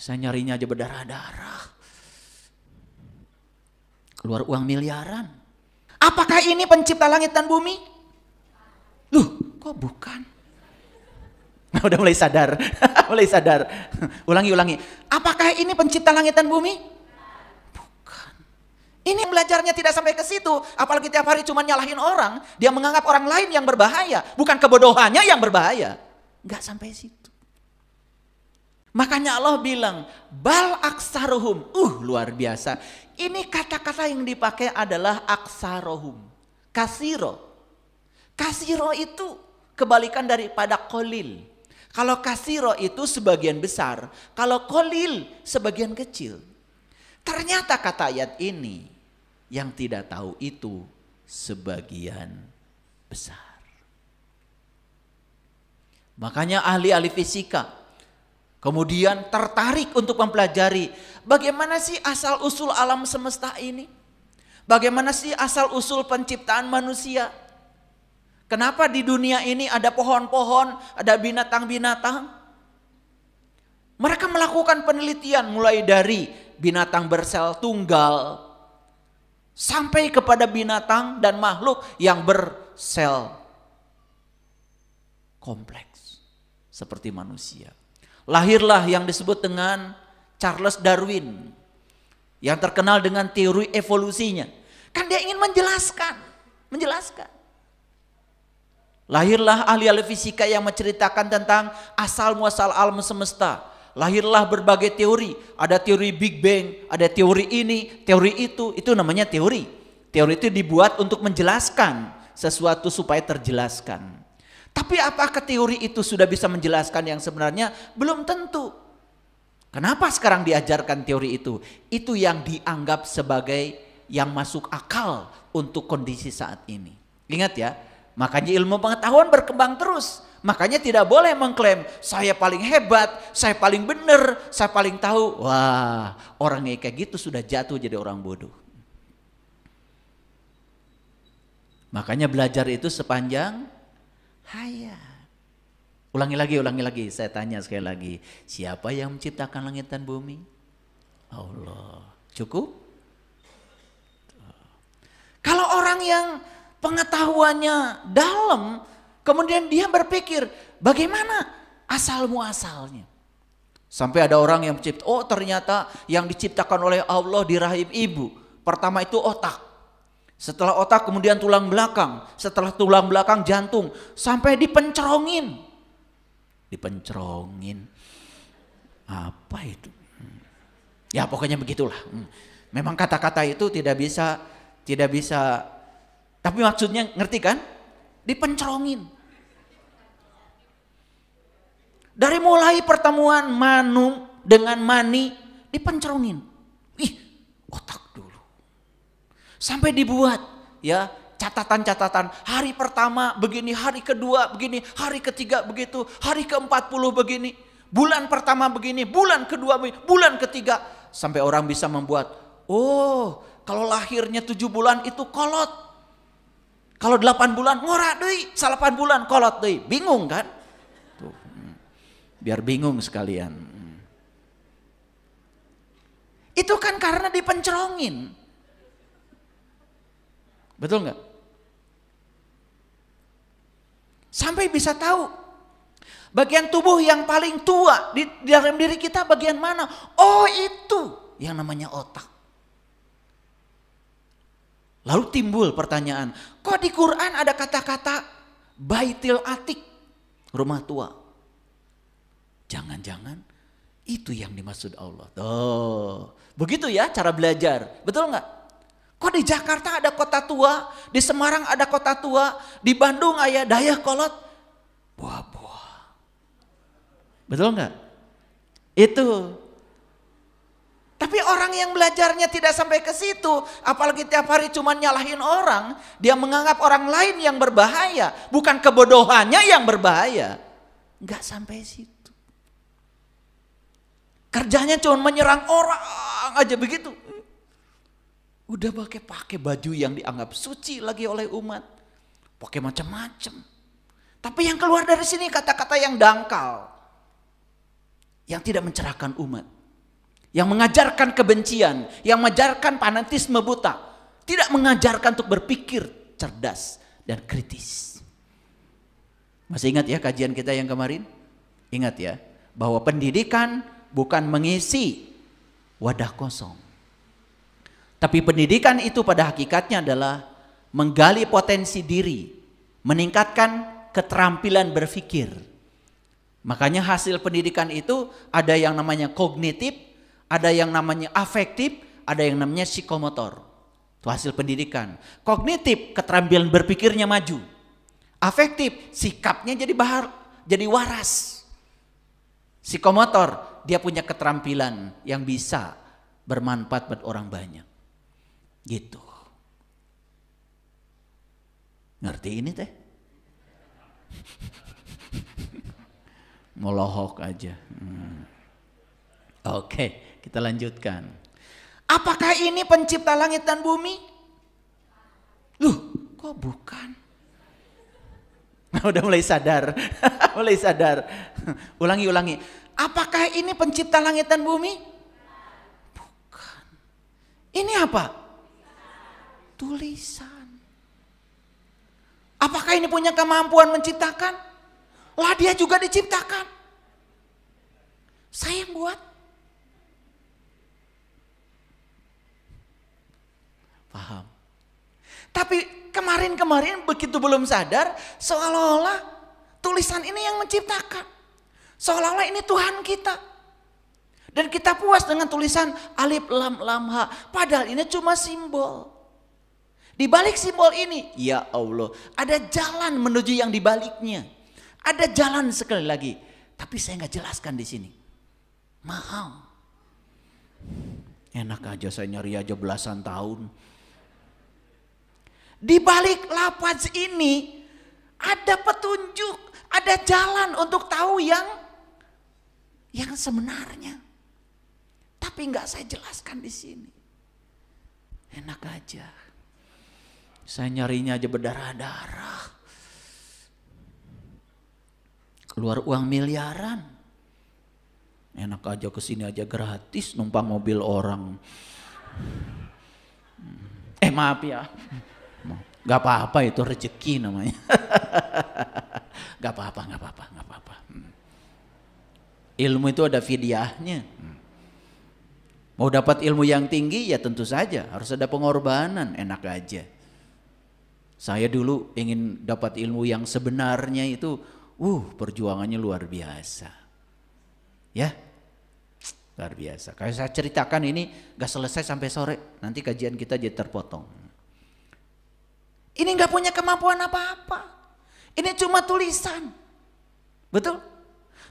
Saya nyarinya aja berdarah-darah. Keluar uang miliaran. Apakah ini pencipta langit dan bumi? Loh, kok bukan? Nah, udah mulai sadar. Mulai sadar. Ulangi. Apakah ini pencipta langit dan bumi? Bukan. Ini belajarnya tidak sampai ke situ. Apalagi tiap hari cuma nyalahin orang. Dia menganggap orang lain yang berbahaya. Bukan kebodohannya yang berbahaya. Enggak sampai situ. Makanya Allah bilang, bal aksarohum. Luar biasa. Ini kata-kata yang dipakai adalah aksarohum. Kasiro. Kasiro itu kebalikan daripada kolil. Kalau kasiro itu sebagian besar. Kalau kolil sebagian kecil. Ternyata kata ayat ini, yang tidak tahu itu sebagian besar. Makanya ahli-ahli fisika kemudian tertarik untuk mempelajari bagaimana sih asal usul alam semesta ini? Bagaimana sih asal usul penciptaan manusia? Kenapa di dunia ini ada pohon-pohon, ada binatang-binatang? Mereka melakukan penelitian mulai dari binatang bersel tunggal sampai kepada binatang dan makhluk yang bersel kompleks seperti manusia. Lahirlah yang disebut dengan Charles Darwin yang terkenal dengan teori evolusinya. Kan dia ingin menjelaskan. Lahirlah ahli-ahli fisika yang menceritakan tentang asal muasal alam semesta. Lahirlah berbagai teori. Ada teori Big Bang, ada teori ini, teori itu namanya teori. Teori itu dibuat untuk menjelaskan sesuatu supaya terjelaskan. Tapi apakah teori itu sudah bisa menjelaskan yang sebenarnya? Belum tentu. Kenapa sekarang diajarkan teori itu? Itu yang dianggap sebagai yang masuk akal untuk kondisi saat ini. Ingat ya, makanya ilmu pengetahuan berkembang terus. Makanya tidak boleh mengklaim saya paling hebat, saya paling benar, saya paling tahu. Wah, orang yang kayak gitu sudah jatuh jadi orang bodoh. Makanya belajar itu sepanjang hayat. Ulangi lagi, saya tanya sekali lagi. Siapa yang menciptakan langit dan bumi? Allah. Cukup? Kalau orang yang pengetahuannya dalam, kemudian dia berpikir, bagaimana asal muasalnya? Sampai ada orang yang mencipta, ternyata yang diciptakan oleh Allah di rahim ibu. Pertama itu otak. Setelah otak kemudian tulang belakang, setelah tulang belakang jantung, sampai dipencerongin. Apa itu? Ya pokoknya begitulah. Memang kata-kata itu tidak bisa. Tapi maksudnya ngerti kan? Dipencerongin. Dari mulai pertemuan manu dengan mani dipencerongin. Otak dulu. Sampai dibuat ya catatan-catatan. Hari pertama begini, hari kedua begini, hari ketiga begitu, hari ke-40 begini. Bulan pertama begini, bulan kedua begini, bulan ketiga. Sampai orang bisa membuat, kalau lahirnya 7 bulan itu kolot. Kalau 8 bulan ngora deui, 8 bulan kolot deui. Bingung kan? Tuh. Biar bingung sekalian. Itu kan karena dipencerongin. Betul nggak? Sampai bisa tahu bagian tubuh yang paling tua di dalam diri kita bagian mana? Itu yang namanya otak. Lalu timbul pertanyaan, kok di Quran ada kata-kata Baitil Atik, rumah tua? Jangan-jangan itu yang dimaksud Allah. Begitu ya cara belajar, betul nggak? Kok di Jakarta ada kota tua, di Semarang ada kota tua, di Bandung ada Dayakolot, buah-buah. Betul nggak? Itu. Tapi orang yang belajarnya tidak sampai ke situ, apalagi tiap hari cuma nyalahin orang, dia menganggap orang lain yang berbahaya, bukan kebodohannya yang berbahaya. Nggak sampai situ. Kerjanya cuma menyerang orang aja begitu. Udah pakai baju yang dianggap suci lagi oleh umat. Pakai macam-macam. Tapi yang keluar dari sini kata-kata yang dangkal. Yang tidak mencerahkan umat. yang mengajarkan kebencian, yang mengajarkan fanatisme buta, tidak mengajarkan untuk berpikir cerdas dan kritis. Masih ingat ya kajian kita yang kemarin? Ingat ya, bahwa pendidikan bukan mengisi wadah kosong. Tapi pendidikan itu pada hakikatnya adalah menggali potensi diri, meningkatkan keterampilan berpikir. Makanya hasil pendidikan itu ada yang namanya kognitif, ada yang namanya afektif, ada yang namanya psikomotor. Itu hasil pendidikan. Kognitif, keterampilan berpikirnya maju. Afektif, sikapnya jadi waras. Psikomotor, dia punya keterampilan yang bisa bermanfaat buat orang banyak. Gitu. Ngerti ini teh? Melohok aja. Oke, kita lanjutkan. Apakah ini pencipta langit dan bumi? Loh, kok bukan? Udah mulai sadar. Mulai sadar. Ulangi. Apakah ini pencipta langit dan bumi? Bukan. Ini apa? Tulisan. Apakah ini punya kemampuan menciptakan? Lah dia juga diciptakan. Saya yang buat. Paham? Tapi kemarin begitu belum sadar, seolah-olah tulisan ini yang menciptakan. Seolah-olah ini Tuhan kita. Dan kita puas dengan tulisan alif lam lam ha. Padahal ini cuma simbol. Di balik simbol ini, ya Allah, ada jalan menuju yang dibaliknya. Ada jalan sekali lagi, tapi saya nggak jelaskan di sini. Mahal. Enak aja saya nyari aja belasan tahun. Di balik lafaz ini ada petunjuk, ada jalan untuk tahu yang sebenarnya. Tapi nggak saya jelaskan di sini. Enak aja. Saya nyarinya aja berdarah-darah. Keluar uang miliaran. Enak aja kesini aja gratis numpang mobil orang. Maaf ya. Gak apa-apa itu rezeki namanya. Gak apa-apa. Ilmu itu ada fidyahnya. Mau dapat ilmu yang tinggi ya tentu saja harus ada pengorbanan. Enak aja. Saya dulu ingin dapat ilmu yang sebenarnya itu, perjuangannya luar biasa. Ya, luar biasa. Kayak saya ceritakan ini gak selesai sampai sore, nanti kajian kita jadi terpotong. Ini gak punya kemampuan apa-apa. Ini cuma tulisan. Betul?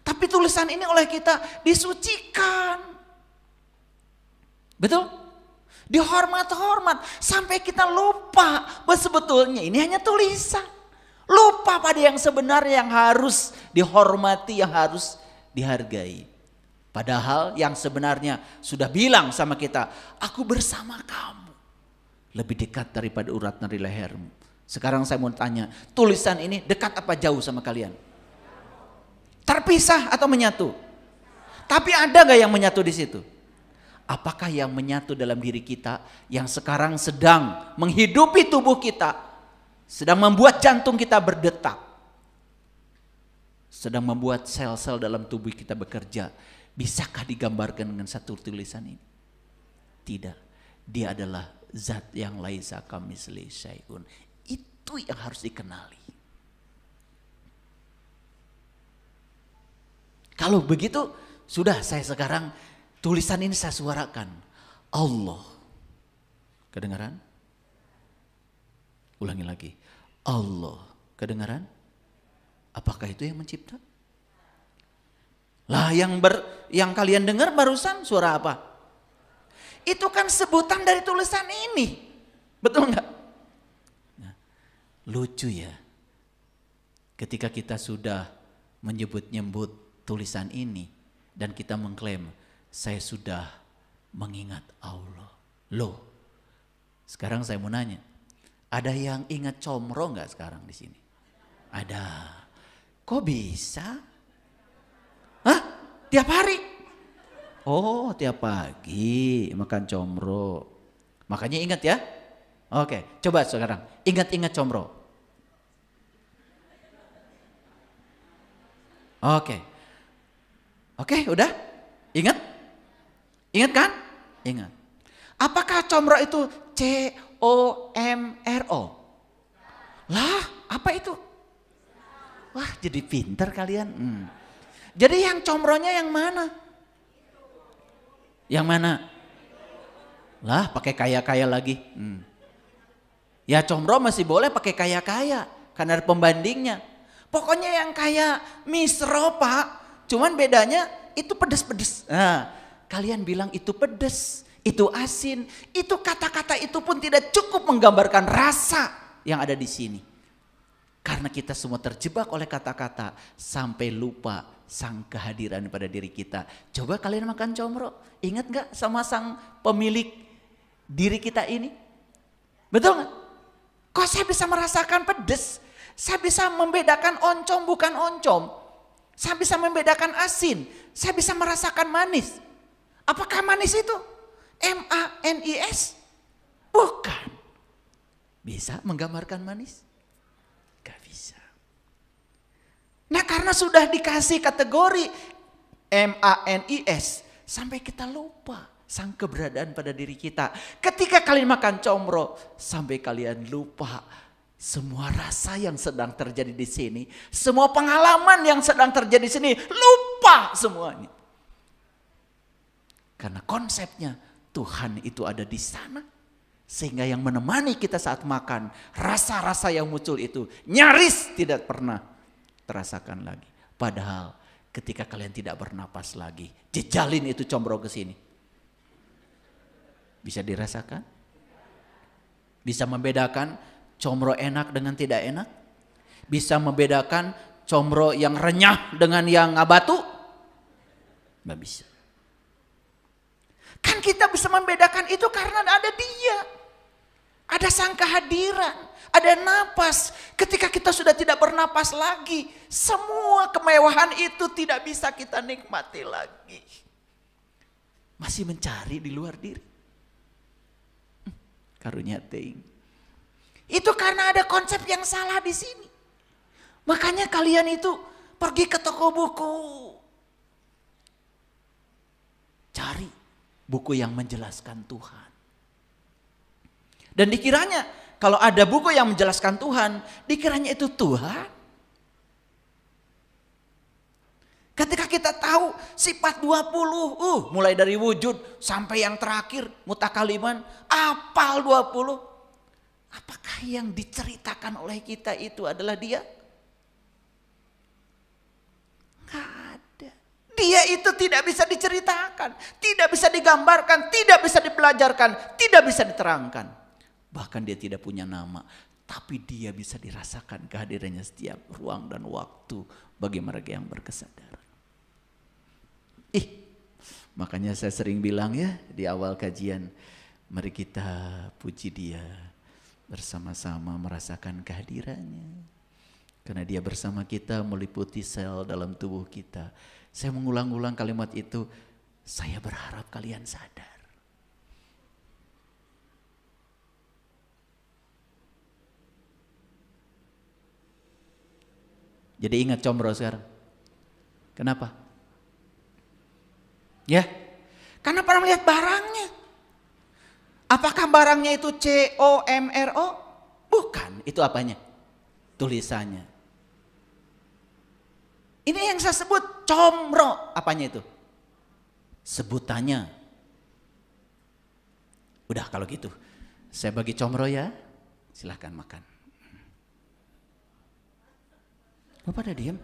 Tapi tulisan ini oleh kita disucikan. Betul? Dihormat-hormat sampai kita lupa bahwa sebetulnya ini hanya tulisan. Lupa pada yang sebenarnya yang harus dihormati, yang harus dihargai. Padahal yang sebenarnya sudah bilang sama kita, aku bersama kamu. Lebih dekat daripada urat nadi lehermu. Sekarang saya mau tanya, tulisan ini dekat apa jauh sama kalian? Terpisah atau menyatu? Tapi ada gak yang menyatu di situ? Apakah yang menyatu dalam diri kita yang sekarang sedang menghidupi tubuh kita, sedang membuat jantung kita berdetak, sedang membuat sel-sel dalam tubuh kita bekerja, bisakah digambarkan dengan satu tulisan ini? Tidak, dia adalah zat yang laisa kamitslihi syai'un. Itu yang harus dikenali. Kalau begitu, sudah saya sekarang tulisan ini saya suarakan. Allah. Kedengaran? Ulangi lagi. Allah. Kedengaran? Apakah itu yang mencipta? Lah yang kalian dengar barusan suara apa? Itu kan sebutan dari tulisan ini. Betul enggak? Nah, lucu ya. Ketika kita sudah menyebut-nyebut tulisan ini dan kita mengklaim saya sudah mengingat Allah. Loh, sekarang saya mau nanya, ada yang ingat Comro nggak sekarang di sini? Ada. Kok bisa? Hah? Tiap hari? Oh, tiap pagi makan comro. Makanya ingat ya. Oke, coba sekarang ingat-ingat comro. Oke. Oke, udah? Ingat? Ingat kan? Ingat. Apakah comro itu COMRO? Lah, apa itu? Wah, jadi pintar kalian. Jadi yang comronya yang mana? Yang mana? Lah, pakai kaya-kaya lagi. Ya comro masih boleh pakai kaya-kaya karena ada pembandingnya. Pokoknya yang kayak misro Pak, cuman bedanya itu pedes-pedes. Nah, kalian bilang itu pedes, itu asin, itu kata-kata itu pun tidak cukup menggambarkan rasa yang ada di sini. Karena kita semua terjebak oleh kata-kata sampai lupa sang kehadiran pada diri kita. Coba kalian makan comro, ingat gak sama sang pemilik diri kita ini? Betul gak? Kok saya bisa merasakan pedes? Saya bisa membedakan oncom bukan oncom. Saya bisa membedakan asin. Saya bisa merasakan manis. Apakah manis itu MANIS? Bukan. Bisa menggambarkan manis? Gak bisa. Nah karena sudah dikasih kategori MANIS, sampai kita lupa sang keberadaan pada diri kita. Ketika kalian makan comro, sampai kalian lupa semua rasa yang sedang terjadi di sini, semua pengalaman yang sedang terjadi di sini, lupa semuanya. Karena konsepnya Tuhan itu ada di sana. Sehingga yang menemani kita saat makan, rasa-rasa yang muncul itu nyaris tidak pernah terasakan lagi. Padahal ketika kalian tidak bernapas lagi, jejalin itu comro ke sini. Bisa dirasakan? Bisa membedakan comro enak dengan tidak enak? Bisa membedakan comro yang renyah dengan yang ngabatu? Nggak bisa. Kan kita bisa membedakan itu karena ada Dia. Ada sang kehadiran, ada napas. Ketika kita sudah tidak bernapas lagi, semua kemewahan itu tidak bisa kita nikmati lagi. Masih mencari di luar diri. Karunia teing. Itu karena ada konsep yang salah di sini. Makanya kalian itu pergi ke toko buku. Cari buku yang menjelaskan Tuhan. Dan dikiranya kalau ada buku yang menjelaskan Tuhan, dikiranya itu Tuhan. Ketika kita tahu sifat 20, mulai dari wujud sampai yang terakhir mutakaliman, apal 20. Apakah yang diceritakan oleh kita itu adalah Dia? Enggak ada. Dia itu tidak bisa diceritakan, tidak bisa digambarkan, tidak bisa dipelajarkan, tidak bisa diterangkan. Bahkan Dia tidak punya nama, tapi Dia bisa dirasakan kehadirannya setiap ruang dan waktu bagi mereka yang berkesadaran. Makanya saya sering bilang ya di awal kajian, mari kita puji Dia bersama-sama merasakan kehadirannya. Karena Dia bersama kita meliputi sel dalam tubuh kita. Saya mengulang-ulang kalimat itu, saya berharap kalian sadar. Jadi ingat comro sekarang. Kenapa? Ya, karena pernah melihat barangnya. Apakah barangnya itu COMRO? Bukan, itu apanya? Tulisannya. Ini yang saya sebut comro. Apanya itu? Sebutannya. Udah kalau gitu, saya bagi comro ya, silahkan makan. Kok pada diam?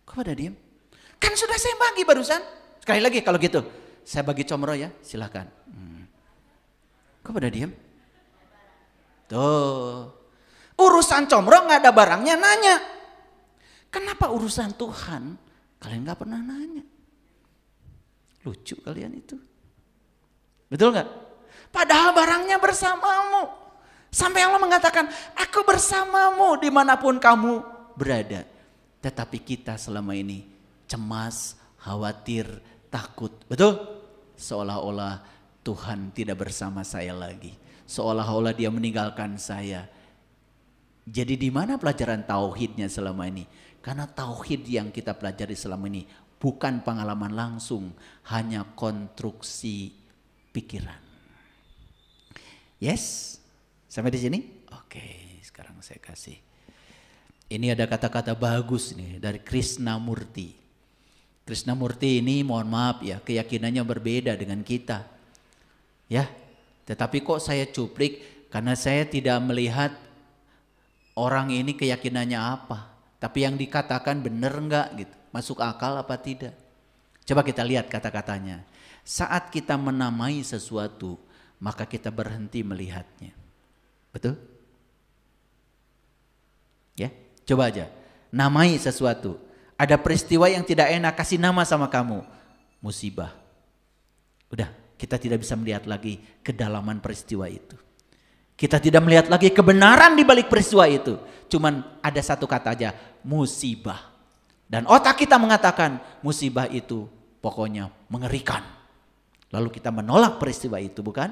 Kok pada diam? Kan sudah saya bagi barusan. Sekali lagi kalau gitu, saya bagi comro ya, silahkan. Kok pada diam? Tuh, urusan comro nggak ada barangnya nanya. Kenapa urusan Tuhan kalian nggak pernah nanya? Lucu kalian itu, betul nggak? Padahal barangnya bersamamu. Sampai Allah mengatakan, aku bersamamu dimanapun kamu berada. Tetapi kita selama ini cemas, khawatir, takut. Betul? Seolah-olah Tuhan tidak bersama saya lagi. Seolah-olah dia meninggalkan saya. Jadi di mana pelajaran tauhidnya selama ini? Karena tauhid yang kita pelajari selama ini bukan pengalaman langsung, hanya konstruksi pikiran. Yes? Sampai di sini? Oke, sekarang saya kasih. Ini ada kata-kata bagus nih dari Krishnamurti. Krishnamurti ini mohon maaf ya, keyakinannya berbeda dengan kita. Ya, tetapi kok saya cuplik karena saya tidak melihat orang ini keyakinannya apa. Tapi yang dikatakan benar enggak gitu, masuk akal apa tidak. Coba kita lihat kata-katanya. Saat kita menamai sesuatu, maka kita berhenti melihatnya. Betul? Ya, coba aja. Namai sesuatu. Ada peristiwa yang tidak enak, kasih nama sama kamu. Musibah. Udah, kita tidak bisa melihat lagi kedalaman peristiwa itu. Kita tidak melihat lagi kebenaran di balik peristiwa itu. Cuman ada satu kata aja, musibah. Dan otak kita mengatakan musibah itu pokoknya mengerikan. Lalu kita menolak peristiwa itu, bukan?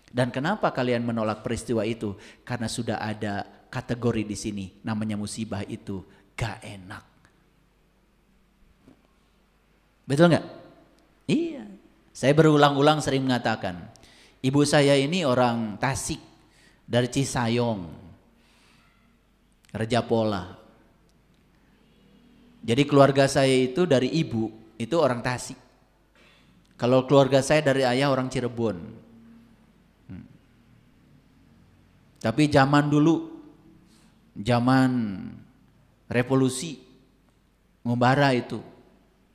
Dan kenapa kalian menolak peristiwa itu? Karena sudah ada kategori di sini, namanya musibah itu gak enak. Betul nggak? Iya. Saya berulang-ulang sering mengatakan, ibu saya ini orang Tasik dari Cisayong, Raja Pola. Jadi keluarga saya itu dari ibu itu orang Tasik. Kalau keluarga saya dari ayah orang Cirebon. Tapi zaman dulu, zaman revolusi Ngubara itu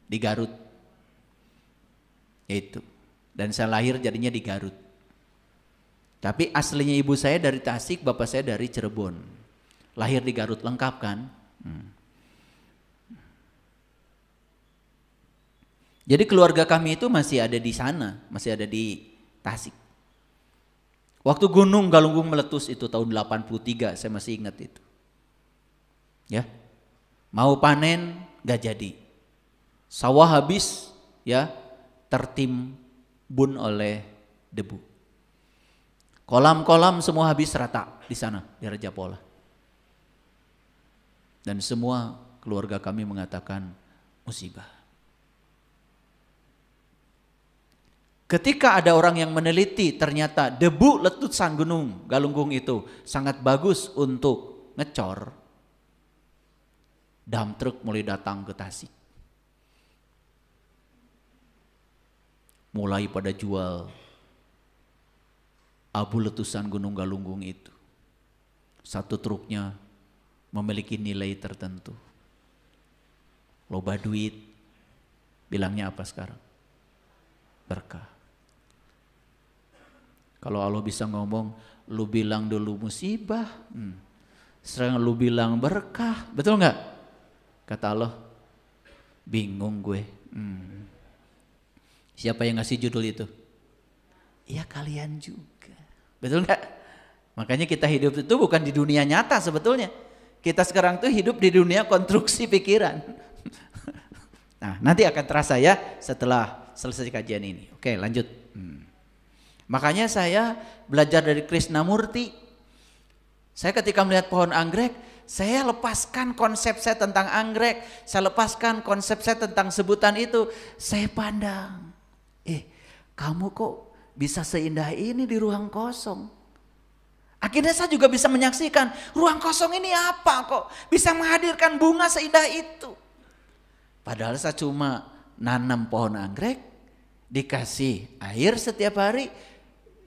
di Garut. Itu. Dan saya lahir jadinya di Garut. Tapi aslinya ibu saya dari Tasik, bapak saya dari Cirebon. Lahir di Garut, lengkap kan? Jadi keluarga kami itu masih ada di sana, masih ada di Tasik. Waktu Gunung Galunggung meletus itu tahun 83, saya masih ingat itu. Ya. Mau panen gak jadi. Sawah habis, ya, tertimbun oleh debu. Kolam-kolam semua habis rata di sana di Raja Pola. Dan semua keluarga kami mengatakan musibah. Ketika ada orang yang meneliti, ternyata debu letusan gunung Galunggung itu sangat bagus untuk ngecor. Dump truk mulai datang ke Tasik. Mulai pada jual abu letusan gunung Galunggung itu. Satu truknya memiliki nilai tertentu. Loba duit, bilangnya apa sekarang? Berkah. Kalau Allah bisa ngomong, lu bilang dulu musibah, sekarang lu bilang berkah, betul nggak? Kata Allah, bingung gue. Siapa yang ngasih judul itu? Ya kalian juga, betul nggak? Makanya kita hidup itu bukan di dunia nyata sebetulnya. Kita sekarang tuh hidup di dunia konstruksi pikiran. Nah, nanti akan terasa ya setelah selesai kajian ini. Oke, lanjut. Makanya saya belajar dari Krishnamurti. Saya ketika melihat pohon anggrek, saya lepaskan konsep saya tentang anggrek, saya lepaskan konsep saya tentang sebutan itu. Saya pandang, kamu kok bisa seindah ini di ruang kosong. Akhirnya saya juga bisa menyaksikan ruang kosong ini apa kok bisa menghadirkan bunga seindah itu. Padahal saya cuma nanam pohon anggrek, dikasih air setiap hari,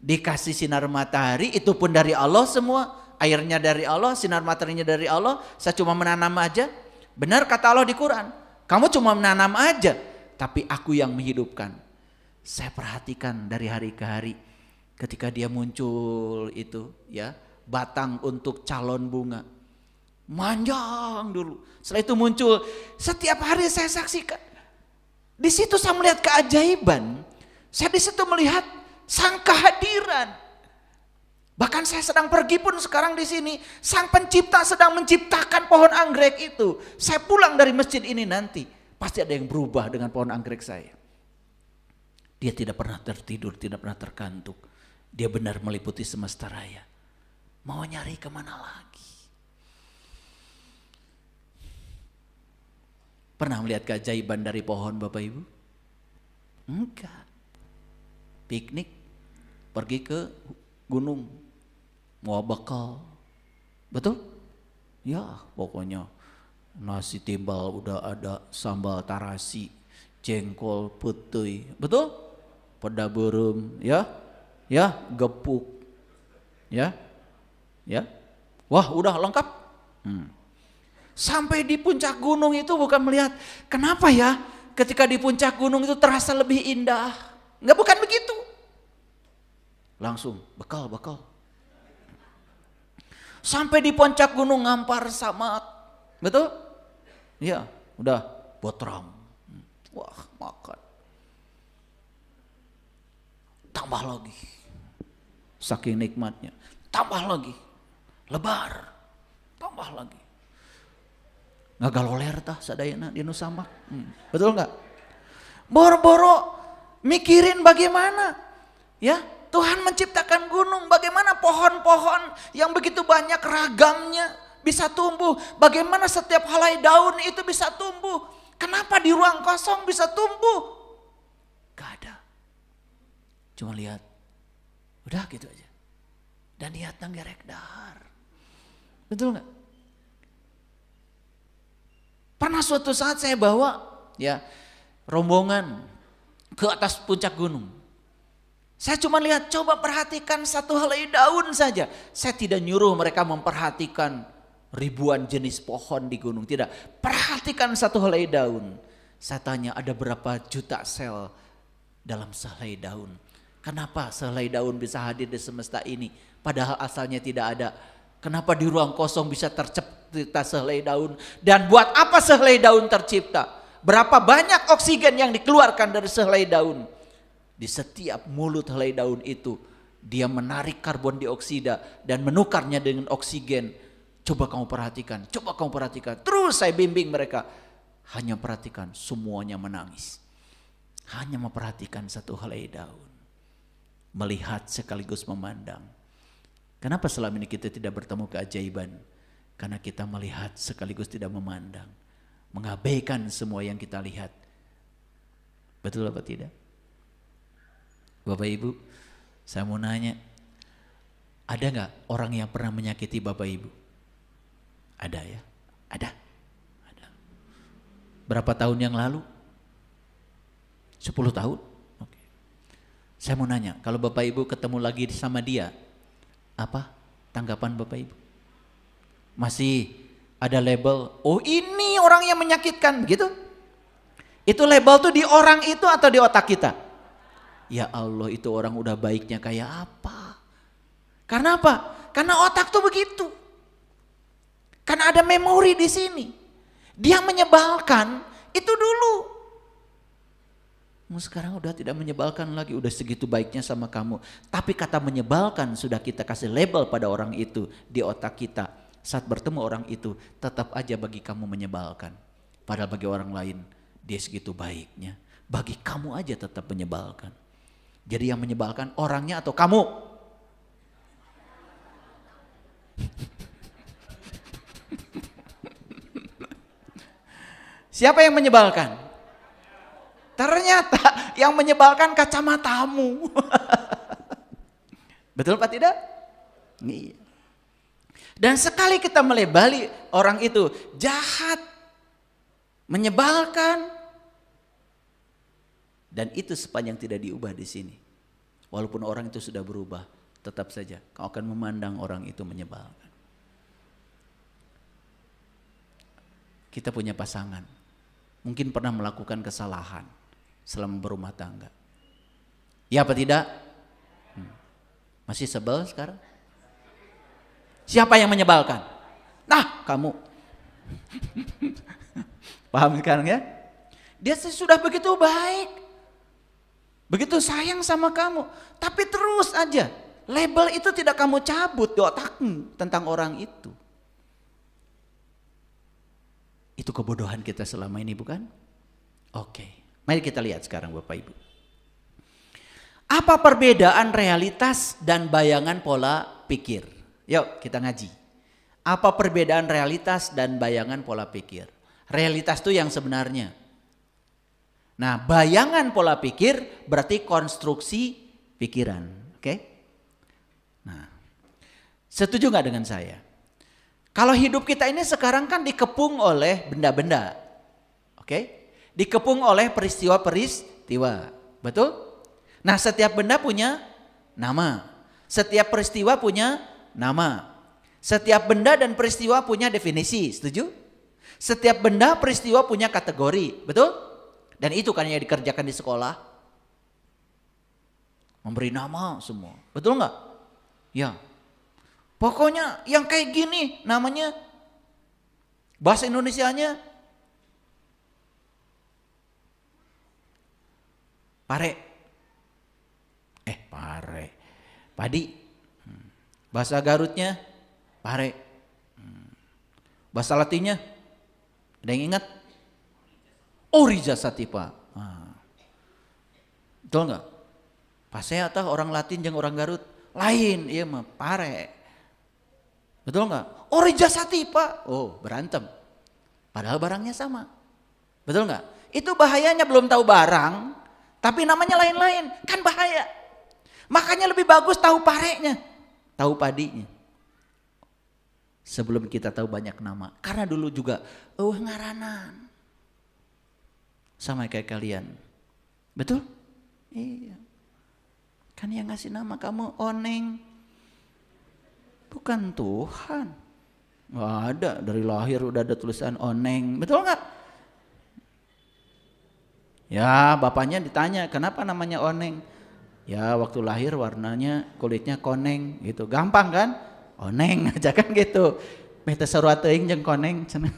dikasih sinar matahari, itu pun dari Allah semua. Airnya dari Allah, sinar mataharinya dari Allah, saya cuma menanam aja. Benar kata Allah di Quran, kamu cuma menanam aja, tapi aku yang menghidupkan. Saya perhatikan dari hari ke hari, ketika dia muncul itu ya, batang untuk calon bunga. Manjang dulu, setelah itu muncul, setiap hari saya saksikan. Di situ saya melihat keajaiban, saya di situ melihat sang kehadiran. Bahkan saya sedang pergi pun sekarang di sini, sang pencipta sedang menciptakan pohon anggrek itu. Saya pulang dari masjid ini nanti, Pasti ada yang berubah dengan pohon anggrek saya. Dia tidak pernah tertidur, tidak pernah terkantuk. Dia benar meliputi semesta raya. Mau nyari kemana lagi? Pernah melihat keajaiban dari pohon Bapak Ibu? Enggak. Piknik, pergi ke gunung, mau bekal. Betul? Ya pokoknya nasi timbal udah ada, sambal tarasi, jengkol putih. Betul? Peda berem, ya, gepuk, ya. Wah udah lengkap. Sampai di puncak gunung itu bukan melihat, kenapa ya ketika di puncak gunung itu terasa lebih indah. Enggak, bukan begitu. Langsung bekal. Sampai di puncak gunung Ngampar Samat. Betul? Ya, udah botram. Wah, makan. Tambah lagi. Saking nikmatnya. Tambah lagi. Lebar. Tambah lagi. Ngagaloler tah sadayana di Nusamak. Betul enggak? Boro-boro mikirin bagaimana ya Tuhan menciptakan gunung, bagaimana pohon-pohon yang begitu banyak ragamnya bisa tumbuh, bagaimana setiap helai daun itu bisa tumbuh. Kenapa di ruang kosong bisa tumbuh? Gak ada. Cuma lihat, udah gitu aja. Dan niatnya gerek dahar. Betul enggak? Pernah suatu saat saya bawa ya rombongan ke atas puncak gunung. Saya cuma lihat, coba perhatikan satu helai daun saja. Saya tidak nyuruh mereka memperhatikan ribuan jenis pohon di gunung, tidak. Perhatikan satu helai daun. Saya tanya, ada berapa juta sel dalam sehelai daun? Kenapa sehelai daun bisa hadir di semesta ini padahal asalnya tidak ada? Kenapa di ruang kosong bisa tercipta sehelai daun? Dan buat apa sehelai daun tercipta? Berapa banyak oksigen yang dikeluarkan dari sehelai daun? Di setiap mulut helai daun itu, dia menarik karbon dioksida dan menukarnya dengan oksigen. Coba kamu perhatikan. Terus saya bimbing mereka. Hanya perhatikan, semuanya menangis. Hanya memperhatikan satu helai daun. Melihat sekaligus memandang. Kenapa selama ini kita tidak bertemu keajaiban? Karena kita melihat sekaligus tidak memandang. Mengabaikan semua yang kita lihat. Betul apa tidak? Bapak Ibu, saya mau nanya. Ada gak orang yang pernah menyakiti Bapak Ibu? Ada ya? Ada. Berapa tahun yang lalu? 10 tahun? Oke. Saya mau nanya, kalau Bapak Ibu ketemu lagi sama dia, apa tanggapan Bapak Ibu? Masih ada label, oh ini orang yang menyakitkan, begitu? Itu label tuh di orang itu atau di otak kita? Ya Allah, itu orang udah baiknya kayak apa? Karena apa? Karena otak tuh begitu. Karena ada memori di sini. Dia menyebalkan itu dulu. Sekarang udah tidak menyebalkan lagi, udah segitu baiknya sama kamu. Tapi kata menyebalkan sudah kita kasih label pada orang itu di otak kita. Saat bertemu orang itu tetap aja bagi kamu menyebalkan. Padahal bagi orang lain dia segitu baiknya. Bagi kamu aja tetap menyebalkan. Jadi yang menyebalkan orangnya atau kamu? Siapa yang menyebalkan? Ternyata yang menyebalkan kacamatamu. Betul Pak tidak? Iya. Dan sekali kita melebali orang itu jahat, menyebalkan, dan itu sepanjang tidak diubah di sini. Walaupun orang itu sudah berubah, tetap saja kau akan memandang orang itu menyebalkan. Kita punya pasangan, mungkin pernah melakukan kesalahan selama berumah tangga. Ya apa tidak? Masih sebel sekarang? Siapa yang menyebalkan? Nah, kamu. Paham sekarang ya? Dia sudah begitu baik. Begitu sayang sama kamu. Tapi terus aja. Label itu tidak kamu cabut di otakmu tentang orang itu. Itu kebodohan kita selama ini, bukan? Oke, mari kita lihat sekarang Bapak Ibu. Apa perbedaan realitas dan bayangan pola pikir? Yuk kita ngaji. Apa perbedaan realitas dan bayangan pola pikir? Realitas itu yang sebenarnya. Nah, bayangan pola pikir berarti konstruksi pikiran. Oke? Nah, setuju nggak dengan saya? Kalau hidup kita ini sekarang kan dikepung oleh benda-benda. Oke? Dikepung oleh peristiwa-peristiwa. Betul? Nah, setiap benda punya nama. Setiap peristiwa punya nama. Setiap benda dan peristiwa punya definisi, setuju? Setiap benda peristiwa punya kategori, betul? Dan itu kan yang dikerjakan di sekolah. Memberi nama semua, betul nggak? Ya. Pokoknya yang kayak gini namanya, bahasa Indonesianya pare. Pare. Padi. Bahasa Garutnya pare. Bahasa Latinnya ada yang ingat? Orija Satipa. Betul nggak? Pasea atau orang Latin jeung orang Garut lain, iya mah pare. Betul nggak? Orija Satipa. Oh, berantem. Padahal barangnya sama. Betul nggak? Itu bahayanya belum tahu barang, tapi namanya lain-lain, kan bahaya. Makanya lebih bagus tahu parenya, tahu padinya. Sebelum kita tahu banyak nama. Karena dulu juga ngaranan. Sama kayak kalian. Betul? Iya. Kan yang ngasih nama kamu Oneng. Bukan Tuhan. Gak ada, dari lahir udah ada tulisan Oneng. Betul gak? Ya bapaknya ditanya kenapa namanya Oneng. Ya waktu lahir warnanya kulitnya koneng gitu. Gampang kan? Oneng aja kan gitu. Meta sarua teuing jeung koneng cenah.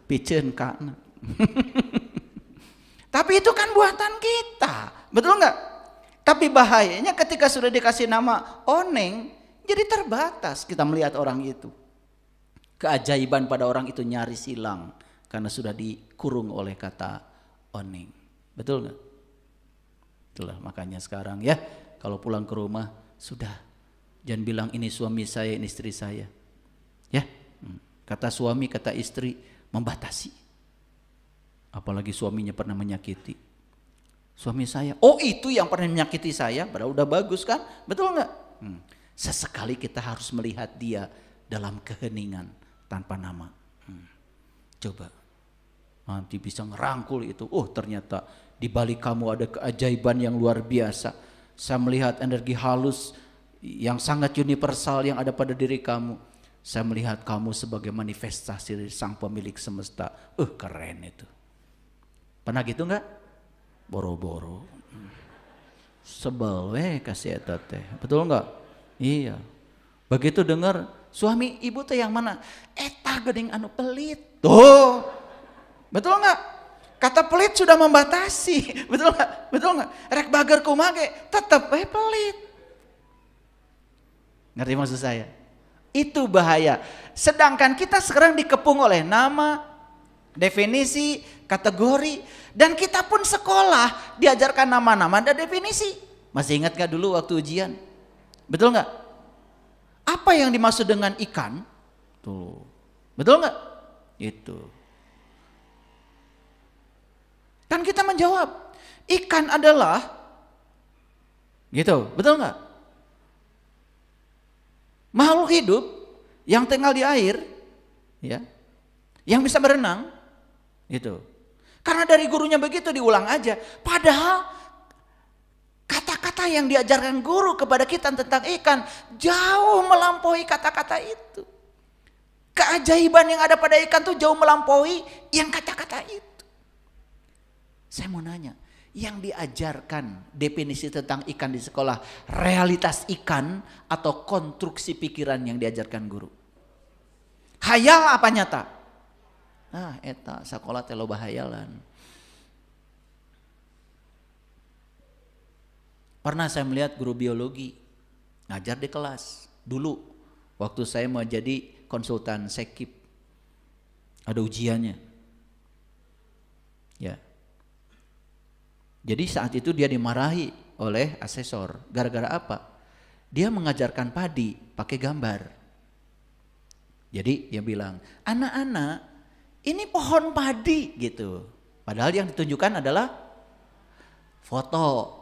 Piceun kana. Tapi itu kan buatan kita. Betul enggak? Tapi bahayanya ketika sudah dikasih nama Oneng, jadi terbatas kita melihat orang itu. Keajaiban pada orang itu nyaris hilang karena sudah dikurung oleh kata Oneng. Betul enggak? Itulah makanya sekarang ya, kalau pulang ke rumah sudah jangan bilang ini suami saya, ini istri saya. Ya, kata suami, kata istri membatasi. Apalagi suaminya pernah menyakiti. Suami saya, oh itu yang pernah menyakiti saya, padahal udah bagus kan? Betul nggak? Sesekali kita harus melihat dia dalam keheningan tanpa nama. Coba, nanti bisa ngerangkul itu. Oh ternyata di balik kamu ada keajaiban yang luar biasa. Saya melihat energi halus yang sangat universal yang ada pada diri kamu. Saya melihat kamu sebagai manifestasi dari sang pemilik semesta. Keren itu. Pernah gitu enggak? Boro-boro. Sebel kasih eta teh. Betul enggak? Iya. Begitu dengar suami ibu teh yang mana? Eta geuning anu pelit. Tuh. Betul enggak? Kata pelit sudah membatasi. Betul enggak? Betul enggak? Rek bager kumaha ge tetep pelit. Ngerti maksud saya? Itu bahaya. Sedangkan kita sekarang dikepung oleh nama, definisi, kategori, dan kita pun sekolah diajarkan nama-nama dan definisi. Masih ingat gak dulu waktu ujian? Betul gak? Apa yang dimaksud dengan ikan? Tuh. Betul gak? Itu. Kan kita menjawab, ikan adalah gitu, betul gak? Makhluk hidup yang tinggal di air, ya, yang bisa berenang, gitu. Karena dari gurunya begitu diulang aja. Padahal kata-kata yang diajarkan guru kepada kita tentang ikan jauh melampaui kata-kata itu. Keajaiban yang ada pada ikan tuh jauh melampaui yang kata-kata itu. Saya mau nanya, yang diajarkan definisi tentang ikan di sekolah, realitas ikan atau konstruksi pikiran yang diajarkan guru? Hayal apa nyata? Eta sekolah teh loba hayalan. Pernah saya melihat guru biologi ngajar di kelas dulu waktu saya mau jadi konsultan sekip, ada ujiannya. Ya. Jadi saat itu dia dimarahi oleh asesor. Gara-gara apa? Dia mengajarkan padi pakai gambar. Jadi dia bilang, anak-anak ini pohon padi gitu. Padahal yang ditunjukkan adalah foto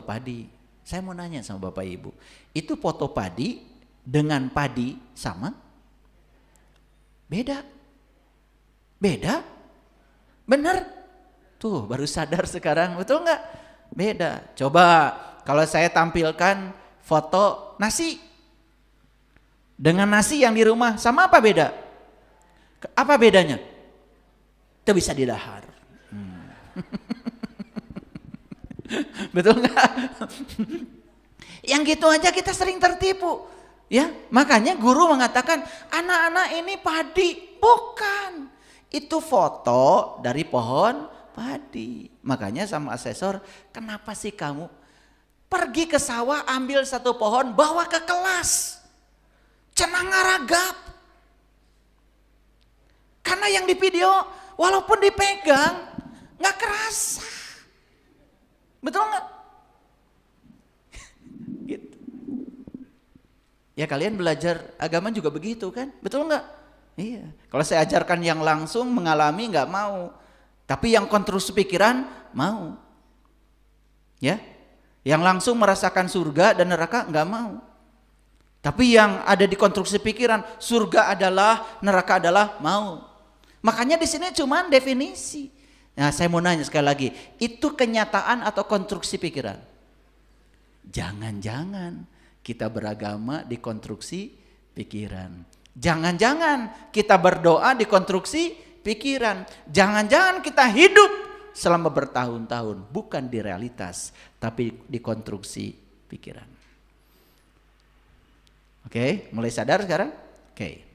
padi. Saya mau nanya sama Bapak Ibu, itu foto padi dengan padi sama? Beda? Beda? Bener? Tuh baru sadar sekarang, betul nggak? Beda. Coba kalau saya tampilkan foto nasi dengan nasi yang di rumah, sama apa beda? Apa bedanya? Itu bisa didahar. Betul nggak? Yang gitu aja kita sering tertipu, ya. Makanya guru mengatakan anak-anak ini padi, bukan. Itu foto dari pohon padi. Makanya sama asesor, kenapa sih kamu pergi ke sawah ambil satu pohon bawa ke kelas, cenah ngaragap. Karena yang di video walaupun dipegang nggak kerasa. Betul nggak? Gitu. Ya kalian belajar agama juga begitu kan? Betul nggak? Iya. Kalau saya ajarkan yang langsung mengalami nggak mau, tapi yang konstruksi pikiran mau. Ya, yang langsung merasakan surga dan neraka nggak mau. Tapi yang ada di konstruksi pikiran, surga adalah, neraka adalah, mau. Makanya di sini cuma definisi. Nah, saya mau nanya sekali lagi, itu kenyataan atau konstruksi pikiran? Jangan-jangan kita beragama di konstruksi pikiran. Jangan-jangan kita berdoa di konstruksi pikiran. Jangan-jangan kita hidup selama bertahun-tahun bukan di realitas, tapi di konstruksi pikiran. Oke, mulai sadar sekarang? Oke.